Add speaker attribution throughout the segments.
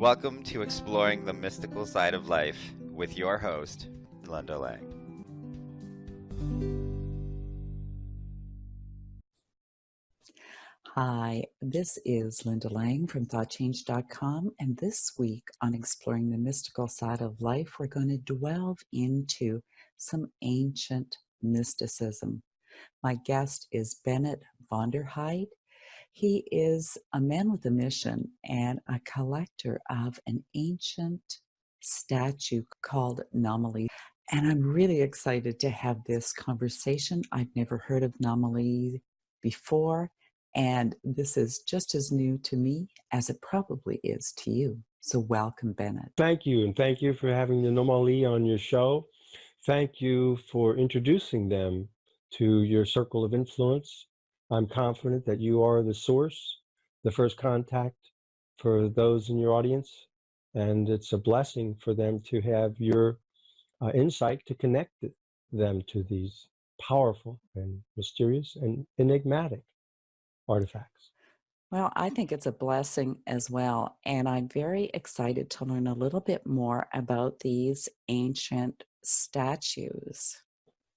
Speaker 1: Welcome to Exploring the Mystical Side of Life with your host, Linda Lang.
Speaker 2: Hi, this is Linda Lang from ThoughtChange.com, and this week on Exploring the Mystical Side of Life, we're going to delve into some ancient mysticism. My guest is Bennett Vonderheide. He is a man with a mission and a collector of an ancient statue called Nomoli. And I'm really excited to have this conversation. I've never heard of Nomoli before, and this is just as new to me as it probably is to you. So welcome, Bennett.
Speaker 3: Thank you, and thank you for having the Nomoli on your show. Thank you for introducing them to your circle of influence. I'm confident that you are the source, the first contact for those in your audience, and it's a blessing for them to have your insight to connect them to these powerful and mysterious and enigmatic artifacts.
Speaker 2: Well, I think it's a blessing as well, and I'm very excited to learn a little bit more about these ancient statues.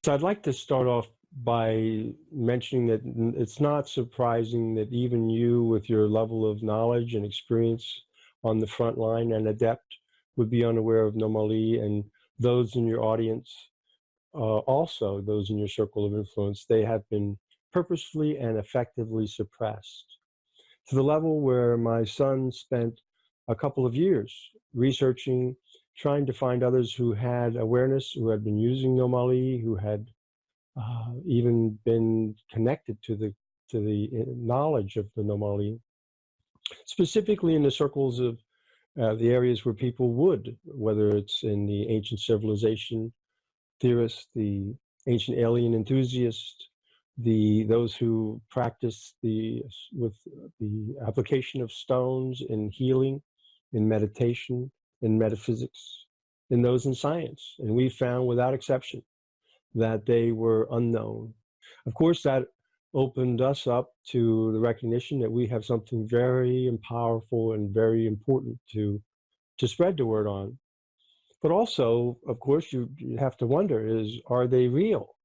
Speaker 3: So I'd like to start off by mentioning that it's not surprising that even you, with your level of knowledge and experience on the front line and adept, would be unaware of Nomoli, and those in your audience, also those in your circle of influence, they have been purposefully and effectively suppressed, to the level where my son spent a couple of years researching, trying to find others who had awareness, who had been using Nomoli, who had even been connected to the knowledge of the Nomoli, specifically in the circles of the areas where people would, whether it's in the ancient civilization theorists, the ancient alien enthusiasts, those who practice with the application of stones in healing, in meditation, in metaphysics, in those in science. And we found without exception that they were unknown. Of course, that opened us up to the recognition that we have something very powerful and very important to spread the word on. But also, of course, you have to wonder is, are they real?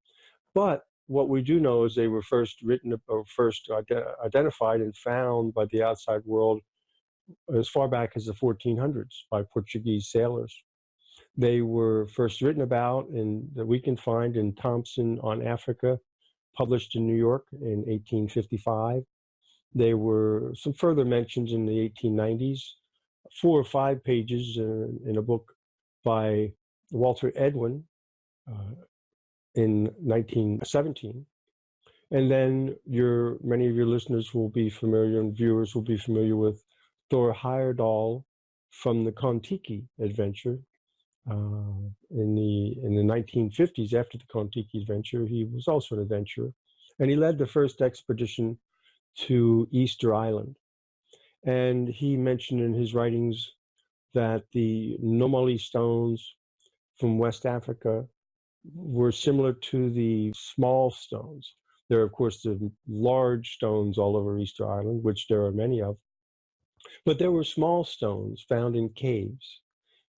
Speaker 3: But what we do know is they were first written or first identified and found by the outside world as far back as the 1400s by Portuguese sailors. They were first written about that we can find in Thompson on Africa, published in New York in 1855. There were some further mentions in the 1890s, 4 or 5 pages in a book by Walter Edwin in 1917. And then many of your listeners will be familiar, and viewers will be familiar with Thor Heyerdahl from the Kon-Tiki adventure. In the 1950s, after the Kon-Tiki adventure, he was also an adventurer, and he led the first expedition to Easter Island. And he mentioned in his writings that the Nomoli stones from West Africa were similar to the small stones. There are, of course, the large stones all over Easter Island, which there are many of, but there were small stones found in caves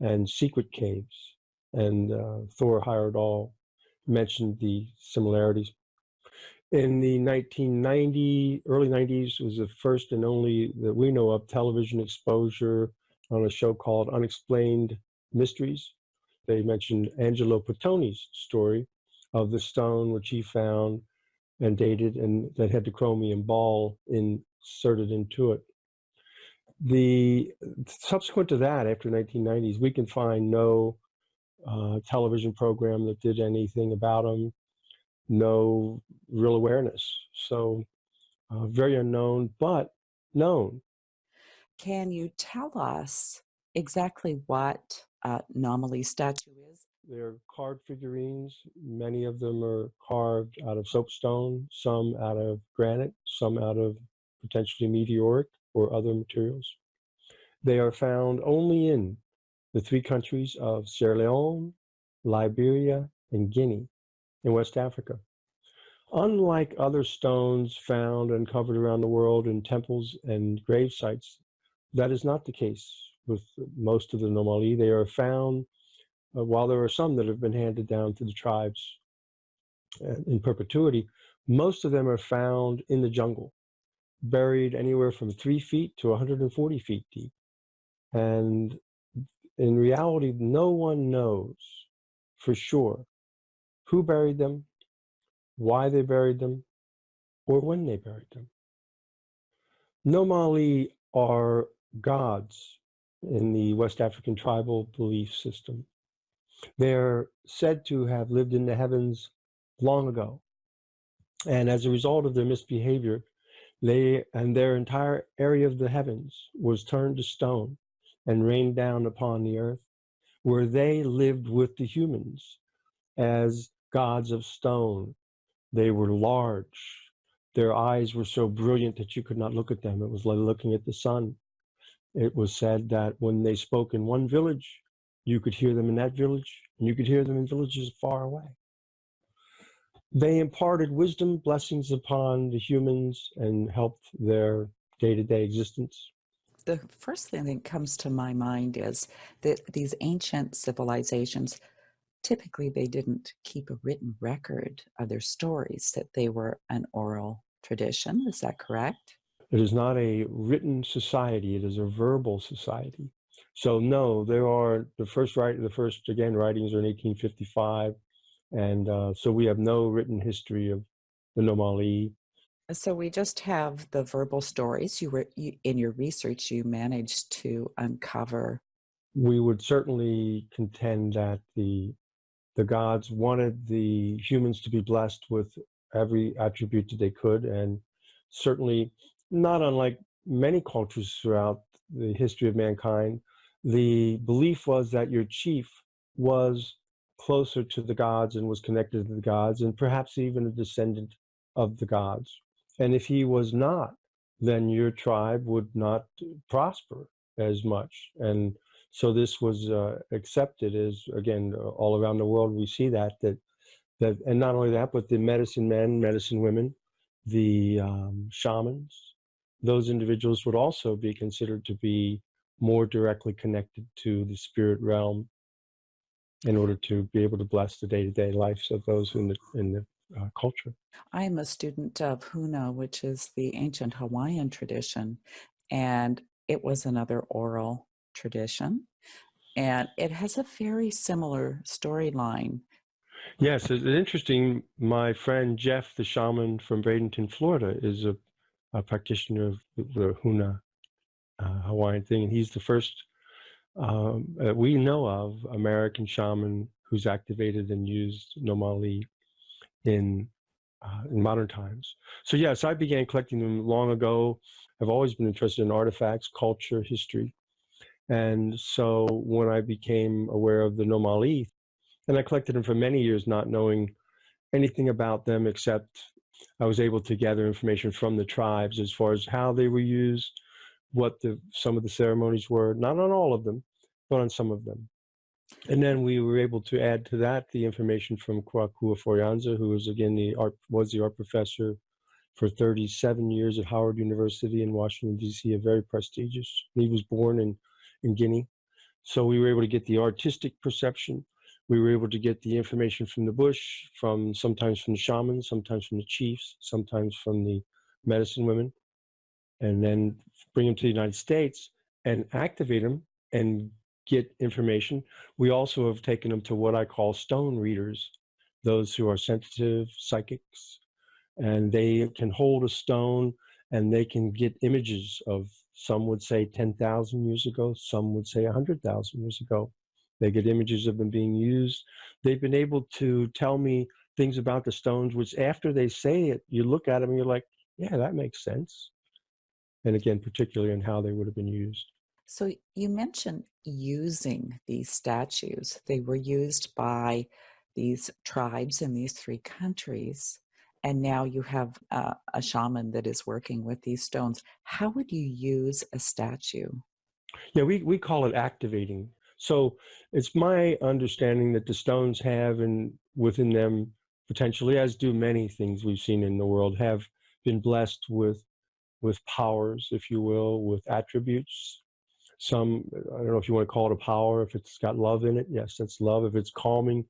Speaker 3: and secret caves, and Thor Heyerdahl mentioned the similarities. In the early 90s was the first and only that we know of television exposure on a show called Unexplained Mysteries. They mentioned Angelo Pettoni's story of the stone which he found and dated, and that had the chromium ball inserted into it. Subsequent to that, after 1990s, we can find no television program that did anything about them, no real awareness. So very unknown, but known.
Speaker 2: Can you tell us exactly what Nomoli statue is?
Speaker 3: They're carved figurines. Many of them are carved out of soapstone, some out of granite, some out of potentially meteoric or other materials. They are found only in the 3 countries of Sierra Leone, Liberia, and Guinea in West Africa. Unlike other stones found and covered around the world in temples and grave sites, that is not the case with most of the Nomoli. They are found, while there are some that have been handed down to the tribes in perpetuity, most of them are found in the jungle, buried anywhere from 3 feet to 140 feet deep. And in reality, no one knows for sure who buried them, why they buried them, or when they buried them. Nomoli are gods in the West African tribal belief system. They're said to have lived in the heavens long ago. And as a result of their misbehavior, their entire area of the heavens was turned to stone and rained down upon the earth, where they lived with the humans as gods of stone. They were large. Their eyes were so brilliant that you could not look at them. It was like looking at the sun. It was said that when they spoke in one village, you could hear them in that village, and you could hear them in villages far away. They imparted wisdom, blessings upon the humans, and helped their day-to-day existence.
Speaker 2: The first thing that comes to my mind is that these ancient civilizations, typically they didn't keep a written record of their stories, that they were an oral tradition. Is that correct?
Speaker 3: It is not a written society, it is a verbal society. So no, there are the first writings are in 1855. And so we have no written history of the Nomoli.
Speaker 2: So we just have the verbal stories. In your research, you managed to uncover.
Speaker 3: We would certainly contend that the gods wanted the humans to be blessed with every attribute that they could, and certainly not unlike many cultures throughout the history of mankind, the belief was that your chief was closer to the gods and was connected to the gods, and perhaps even a descendant of the gods. And if he was not, then your tribe would not prosper as much. And so this was accepted as, again, all around the world we see that, and not only that, but the medicine men, medicine women, the shamans, those individuals would also be considered to be more directly connected to the spirit realm in order to be able to bless the day-to-day lives of those in the culture.
Speaker 2: I am a student of Huna, which is the ancient Hawaiian tradition, and it was another oral tradition, and it has a very similar storyline.
Speaker 3: Yes, it's interesting. My friend Jeff, the shaman from Bradenton, Florida, is a practitioner of the Huna Hawaiian thing, and he's the first we know of American shaman who's activated and used Nomoli in modern times. So yes, I began collecting them long ago. I've always been interested in artifacts, culture, history. And so when I became aware of the Nomoli, and I collected them for many years, not knowing anything about them, except I was able to gather information from the tribes as far as how they were used, what some of the ceremonies were, not on all of them, but on some of them. And then we were able to add to that the information from Kwakua Forianza, who was again was the art professor for 37 years at Howard University in Washington, D.C., a very prestigious. He was born in Guinea. So we were able to get the artistic perception. We were able to get the information from the bush, sometimes from the shamans, sometimes from the chiefs, sometimes from the medicine women, and then bring them to the United States and activate them and get information. We also have taken them to what I call stone readers, those who are sensitive, psychics, and they can hold a stone and they can get images of, some would say 10,000 years ago, some would say 100,000 years ago. They get images of them being used. They've been able to tell me things about the stones, which after they say it, you look at them and you're like, yeah, that makes sense. And again, particularly in how they would have been used.
Speaker 2: So you mentioned using these statues. They were used by these tribes in these three countries. And now you have a shaman that is working with these stones. How would you use a statue?
Speaker 3: Yeah, we call it activating. So it's my understanding that the stones have within them potentially, as do many things we've seen in the world, have been blessed with powers, if you will, with attributes. Some, I don't know if you want to call it a power, if it's got love in it, yes, that's love. If it's calming,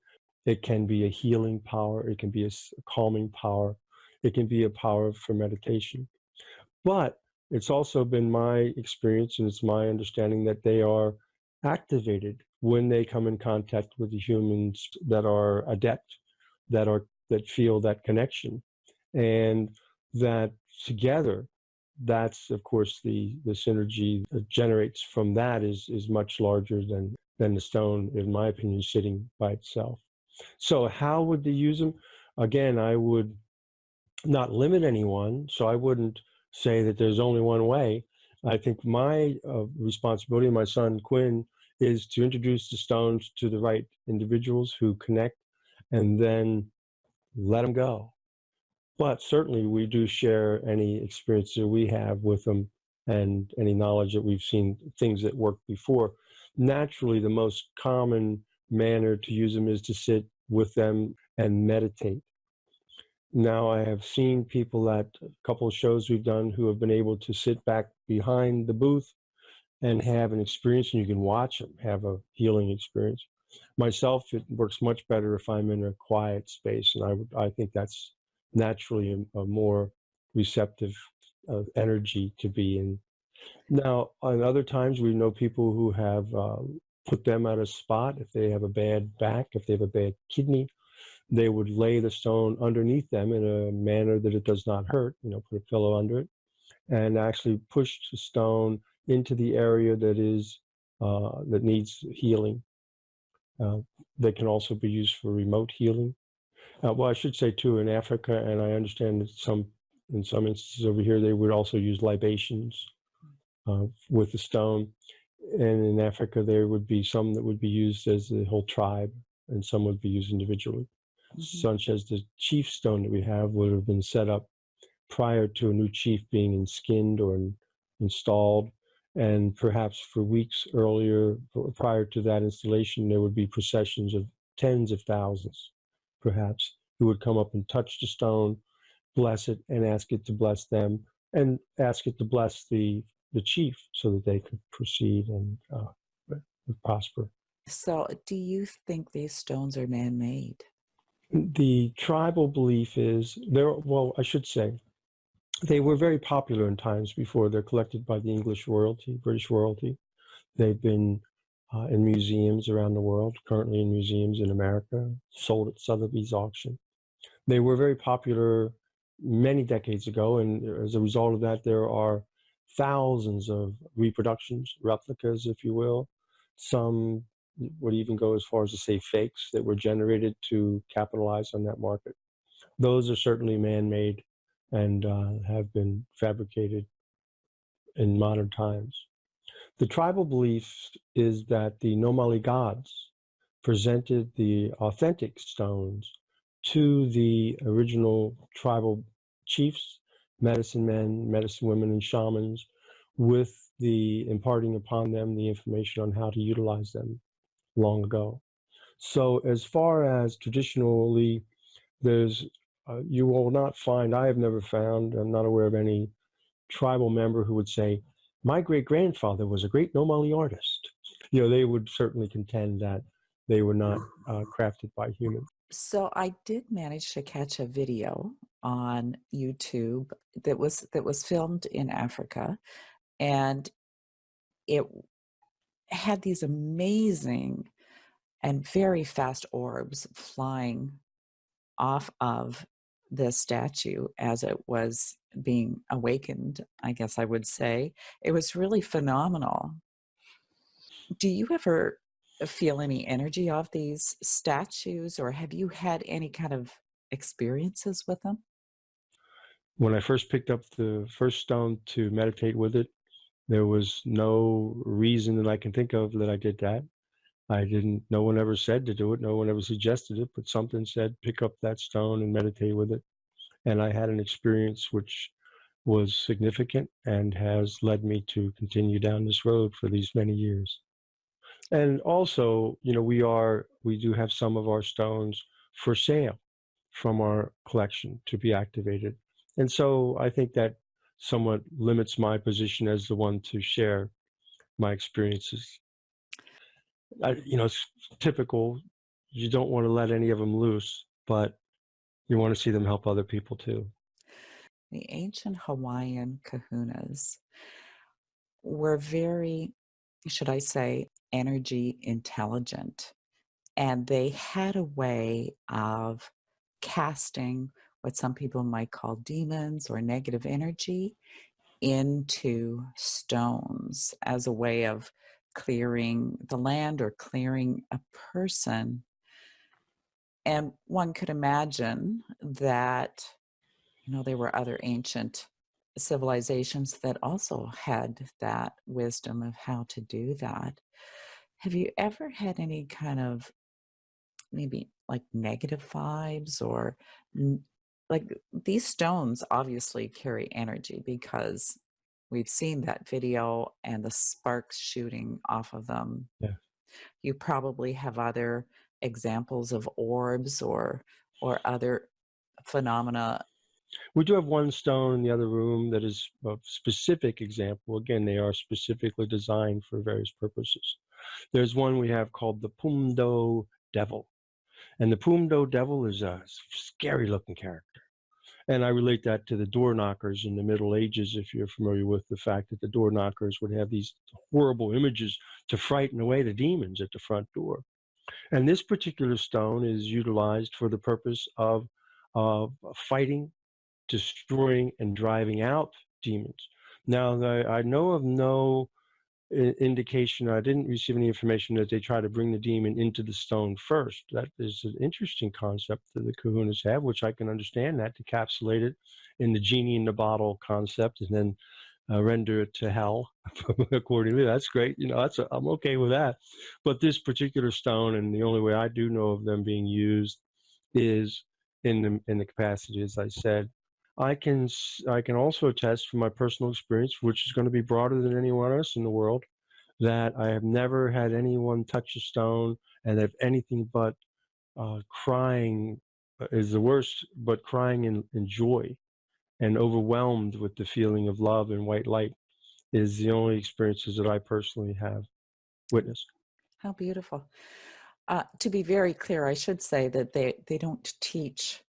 Speaker 3: it can be a healing power. It can be a calming power. It can be a power for meditation. But it's also been my experience, and it's my understanding that they are activated when they come in contact with the humans that are adept, that feel that connection, and that together, that's of course the synergy that generates from that is much larger than the stone, in my opinion, sitting by itself. So how would they use them? Again, I would not limit anyone, so I wouldn't say that there's only one way. I think my responsibility, my son Quinn, is to introduce the stones to the right individuals who connect, and then let them go. But certainly we do share any experience that we have with them and any knowledge that we've seen, things that worked before. Naturally, the most common manner to use them is to sit with them and meditate. Now, I have seen people at a couple of shows we've done who have been able to sit back behind the booth and have an experience, and you can watch them have a healing experience. Myself, it works much better if I'm in a quiet space, and I think that's naturally a more receptive energy to be in. Now, on other times, we know people who have put them at a spot. If they have a bad back, if they have a bad kidney, they would lay the stone underneath them in a manner that it does not hurt, put a pillow under it, and actually push the stone into the area that needs healing. They can also be used for remote healing. Well, I should say too, in Africa, and I understand that in some instances over here, they would also use libations with the stone. And in Africa, there would be some that would be used as the whole tribe, and some would be used individually. Such as the chief stone that we have would have been set up prior to a new chief being skinned or installed. And perhaps for weeks earlier, prior to that installation, there would be processions of tens of thousands, perhaps, who would come up and touch the stone, bless it, and ask it to bless them, and ask it to bless the chief so that they could proceed and prosper.
Speaker 2: So, do you think these stones are man-made?
Speaker 3: The tribal belief is well, I should say, they were very popular in times before. They're collected by the English royalty, British royalty. They've been in museums around the world, currently in museums in America, sold at Sotheby's auction. They were very popular many decades ago, and as a result of that, there are thousands of reproductions, replicas, if you will. Some would even go as far as to say fakes that were generated to capitalize on that market. Those are certainly man-made and have been fabricated in modern times. The tribal belief is that the Nomoli gods presented the authentic stones to the original tribal chiefs, medicine men, medicine women, and shamans, with the imparting upon them the information on how to utilize them long ago. So as far as traditionally, you will not find, I have never found, I'm not aware of any tribal member who would say, my great-grandfather was a great Nomoli artist. They would certainly contend that they were not crafted by humans.
Speaker 2: So I did manage to catch a video on YouTube that was filmed in Africa, and it had these amazing and very fast orbs flying off of the statue as it was being awakened, I guess I would say. It was really phenomenal. Do you ever feel any energy of these statues, or have you had any kind of experiences with them?
Speaker 3: When I first picked up the first stone to meditate with it, there was no reason that I can think of that I did that. No one ever said to do it. No one ever suggested it, but something said, pick up that stone and meditate with it. And I had an experience which was significant and has led me to continue down this road for these many years. And also, we do have some of our stones for sale from our collection to be activated. And so I think that somewhat limits my position as the one to share my experiences. It's typical. You don't want to let any of them loose, but you want to see them help other people too.
Speaker 2: The ancient Hawaiian kahunas were very, should I say, energy intelligent. And they had a way of casting what some people might call demons or negative energy into stones as a way of clearing the land or clearing a person. And one could imagine that, there were other ancient civilizations that also had that wisdom of how to do that. Have you ever had any kind of maybe like negative vibes or like these stones obviously carry energy because we've seen that video and the sparks shooting off of them.
Speaker 3: Yeah.
Speaker 2: You probably have other examples of orbs or other phenomena.
Speaker 3: We do have one stone in the other room that is a specific example. Again, they are specifically designed for various purposes. There's one we have called the Pumdo Devil. And the Pumdo Devil is a scary looking character. And I relate that to the door knockers in the Middle Ages, if you're familiar with the fact that the door knockers would have these horrible images to frighten away the demons at the front door. And this particular stone is utilized for the purpose of fighting, destroying, and driving out demons. Now, I know of no indication, I didn't receive any information that they try to bring the demon into the stone first. That is an interesting concept that the kahunas have, which I can understand that, to encapsulate it in the genie in the bottle concept and then render it to hell accordingly. That's great. I'm okay with that. But this particular stone, and the only way I do know of them being used is in the capacity, as I said. I can also attest from my personal experience, which is going to be broader than anyone else in the world, that I have never had anyone touch a stone and have anything but crying is the worst, but crying in joy and overwhelmed with the feeling of love and white light is the only experiences that I personally have witnessed.
Speaker 2: How beautiful. To be very clear, I should say that they don't teach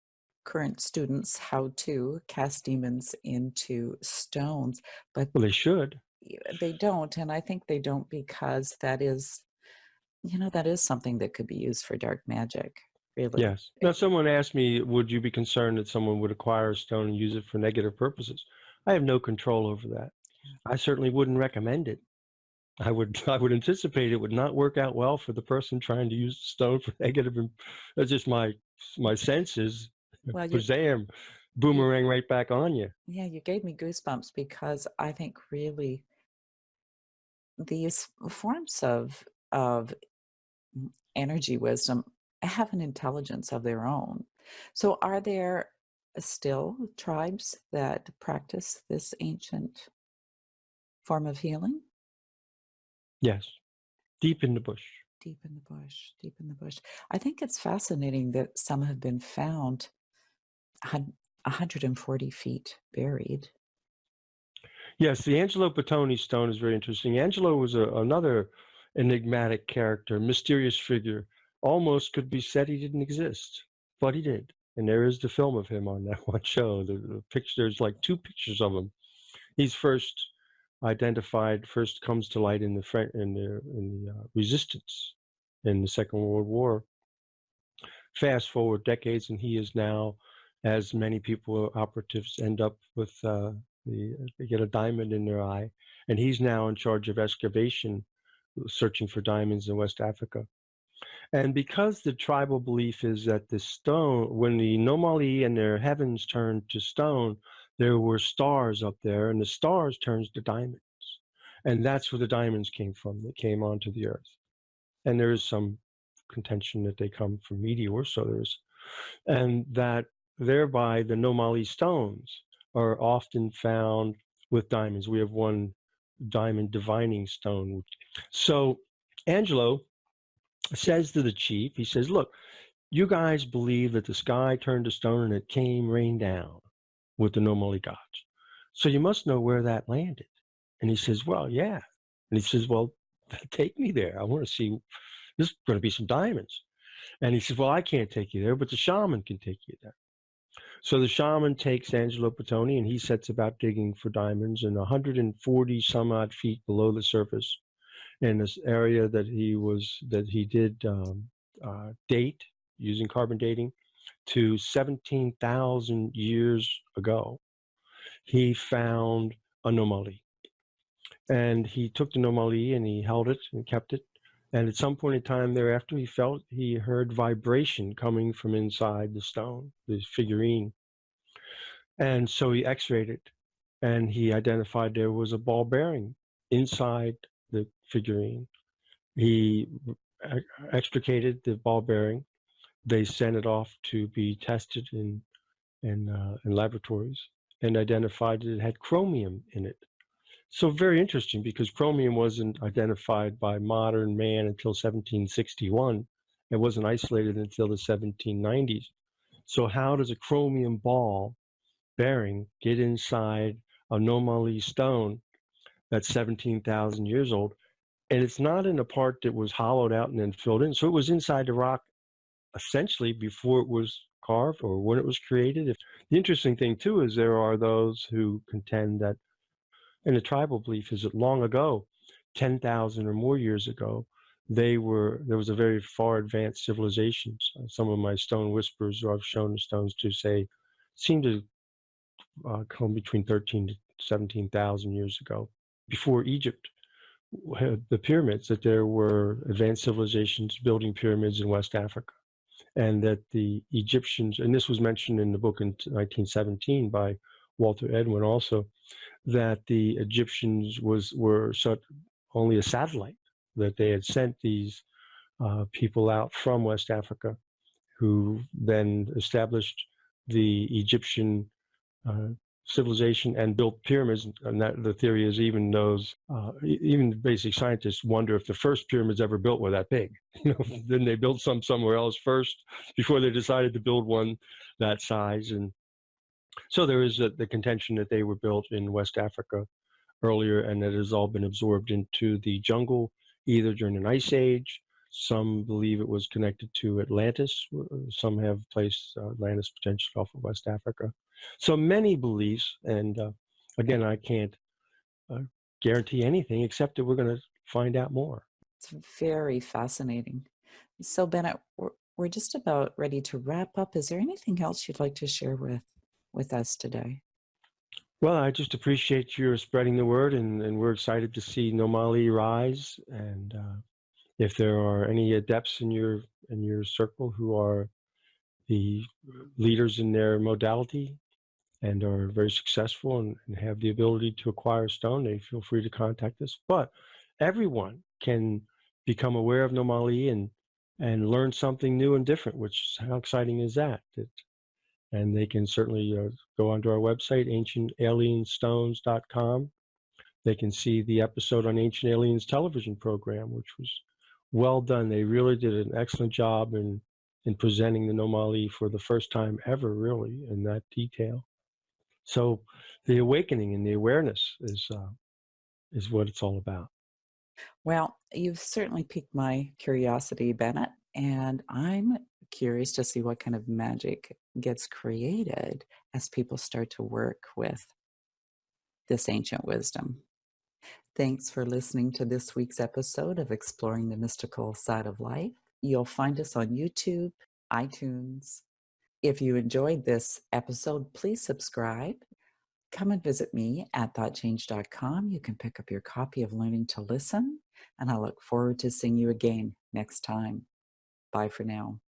Speaker 2: current students how to cast demons into stones, but
Speaker 3: Well, they should.
Speaker 2: they don't. And I think they don't because that is something that could be used for dark magic, really.
Speaker 3: Yes. Now, someone asked me, would you be concerned that someone would acquire a stone and use it for negative purposes? I have no control over that. I certainly wouldn't recommend it. I would anticipate it would not work out well for the person trying to use the stone for negative. That's just my senses.
Speaker 2: Well,
Speaker 3: Bazam, boomerang right back on you.
Speaker 2: yeah, you gave me goosebumps because I think really these forms of energy wisdom have an intelligence of their own. So are there still tribes that practice this ancient form of healing?
Speaker 3: Yes, deep in the bush.
Speaker 2: Deep in the bush, deep in the bush. I think it's fascinating that some have been found 140 feet buried.
Speaker 3: Yes, the Angelo Bottoni stone is very interesting. Angelo was another enigmatic character, mysterious figure. Almost could be said he didn't exist, but he did. And there is the film of him on that one show. The picture, there's like 2 pictures of him. He's first comes to light in the resistance in the Second World War. Fast forward decades, and he is now, as many people, operatives, end up with they get a diamond in their eye, and he's now in charge of excavation, searching for diamonds in West Africa. And because the tribal belief is that the stone, when the Nomoli and their heavens turned to stone, there were stars up there, and the stars turns to diamonds. And that's where the diamonds came from, that came onto the earth. And there is some contention that they come from meteors, and that thereby the Nomoli stones are often found with diamonds. We have one diamond divining stone. So Angelo says to the chief, he says, look, you guys believe that the sky turned to stone and it came rain down with the Nomoli gods. So you must know where that landed. And he says, well, yeah, And he says, well, take me there. I want to see, there's going to be some diamonds. And he says, well, I can't take you there, but the shaman can take you there. So the shaman takes Angelo Pettoni and he sets about digging for diamonds in 140 some odd feet below the surface in this area that he did date using carbon dating to 17,000 years ago. He found a Nomoli. And he took the Nomoli and he held it and kept it. And at some point in time thereafter, he heard vibration coming from inside the stone, the figurine. And so he x-rayed it and he identified there was a ball bearing inside the figurine. He extricated the ball bearing. They sent it off to be tested in laboratories and identified that it had chromium in it. So very interesting, because chromium wasn't identified by modern man until 1761. It wasn't isolated until the 1790s. So how does a chromium ball bearing get inside a Nomoli stone that's 17,000 years old? And it's not in a part that was hollowed out and then filled in. So it was inside the rock essentially before it was carved or when it was created. The interesting thing too is there are those who contend that, and the tribal belief is that long ago, 10,000 or more years ago, there was a very far advanced civilizations. Some of my stone whisperers who I've shown the stones to say seem to come between 13 to 17,000 years ago. Before Egypt had the pyramids, that there were advanced civilizations building pyramids in West Africa, and that the Egyptians, and this was mentioned in the book in 1917 by Walter Edwin also, that the Egyptians were only a satellite, that they had sent these people out from West Africa who then established the Egyptian civilization and built pyramids. And that the theory is even basic scientists wonder if the first pyramids ever built were that big. Then they built some somewhere else first before they decided to build one that size. And so there is the contention that they were built in West Africa earlier, and that has all been absorbed into the jungle, either during an ice age. Some believe it was connected to Atlantis. Some have placed Atlantis potentially off of West Africa. So many beliefs, and again, I can't guarantee anything except that we're going to find out more.
Speaker 2: It's very fascinating. So Bennett, we're just about ready to wrap up. Is there anything else you'd like to share with us today?
Speaker 3: Well, I just appreciate your spreading the word, and we're excited to see Nomoli rise. And if there are any adepts in your circle who are the leaders in their modality and are very successful and have the ability to acquire stone, they feel free to contact us. But everyone can become aware of Nomoli and learn something new and different, which, how exciting is that? And they can certainly go onto our website, ancientalienstones.com. They can see the episode on Ancient Aliens television program, which was well done. They really did an excellent job in presenting the Nomoli for the first time ever, really, in that detail. So the awakening and the awareness is what it's all about.
Speaker 2: Well, you've certainly piqued my curiosity, Bennett, and I'm curious to see what kind of magic gets created as people start to work with this ancient wisdom. Thanks for listening to this week's episode of Exploring the Mystical Side of Life. You'll find us on YouTube, iTunes. If you enjoyed this episode, please subscribe. Come and visit me at thoughtchange.com. You can pick up your copy of Learning to Listen, and I look forward to seeing you again next time. Bye for now.